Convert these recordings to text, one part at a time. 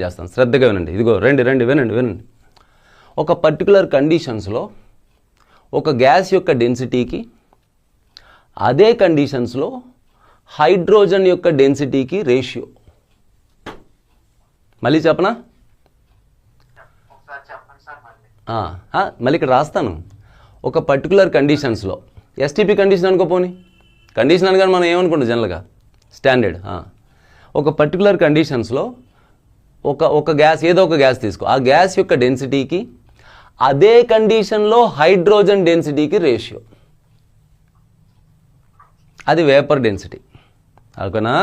చేస్తాను, శ్రద్ధగా వినండి. ఇదిగో రండి వినండి. ఒక పర్టికులర్ కండిషన్స్లో ఒక గ్యాస్ యొక్క డెన్సిటీకి అదే కండిషన్స్లో హైడ్రోజన్ యొక్క డెన్సిటీకి రేషియో. మళ్ళీ చెప్పనా? మళ్ళీ ఇక్కడ రాస్తాను. ఒక పర్టికులర్ కండిషన్స్లో ఎస్టీపీ కండిషన్ అనుకోపోని, కండిషన్ అనగానే మనం జనరల్గా స్టాండర్డ్. ఒక పర్టికులర్ కండిషన్స్లో ఒక గ్యాస్, ఏదో ఒక గ్యాస్ తీసుకో, ఆ గ్యాస్ యొక్క డెన్సిటీకి అదే కండిషన్లో హైడ్రోజన్ డెన్సిటీకి రేషియో, అది వేపర్ డెన్సిటీ. ఓకేనా?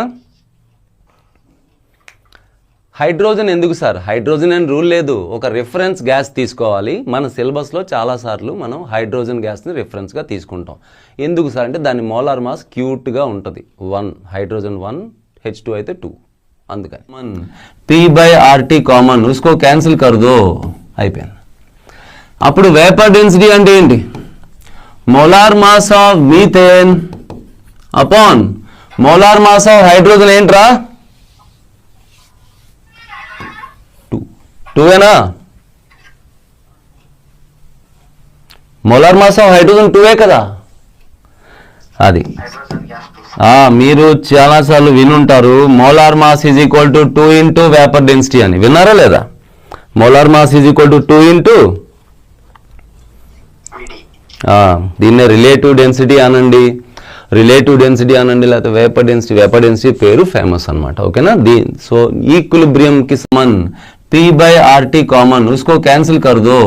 హైడ్రోజన్ ఎందుకు సార్? హైడ్రోజన్ అని రూల్ లేదు, ఒక రిఫరెన్స్ గ్యాస్ తీసుకోవాలి. మన సిలబస్లో చాలాసార్లు మనం హైడ్రోజన్ గ్యాస్ని రిఫరెన్స్గా తీసుకుంటాం. ఎందుకు సార్ అంటే దాని మోలార్ మాస్ క్యూట్గా ఉంటుంది, 1 హైడ్రోజన్ 1 H2 అయితే 2, అందుకని. P/RT కామన్, ఉస్కో క్యాన్సిల్ కర్దో, అయిపోయింది. అప్పుడు వేపర్ డెన్సిటీ అంటే ఏంటి? Molar mass of methane upon molar mass of hydrogen ఏంట్రా? 2ఏనా? మోలార్ మాస్ ఆఫ్ హైడ్రోజన్ 2ఏ కదా. అది మీరు చాలాసార్లు వినుంటారు, molar mass is equal to 2 into vapour density అని. విన్నారా లేదా? Molar mass is equal to 2 into, దీన్నే రిలేటివ్ డెన్సిటీ అనండి, లేకపోతే వేపర్ డెన్సిటీ పేరు ఫేమస్ అనమాట. ఓకేనా? సో ఈక్విలిబ్రియం కి సమాన్ P/RT కామన్, ఉస్కో క్యాన్సిల్ కర్ దో.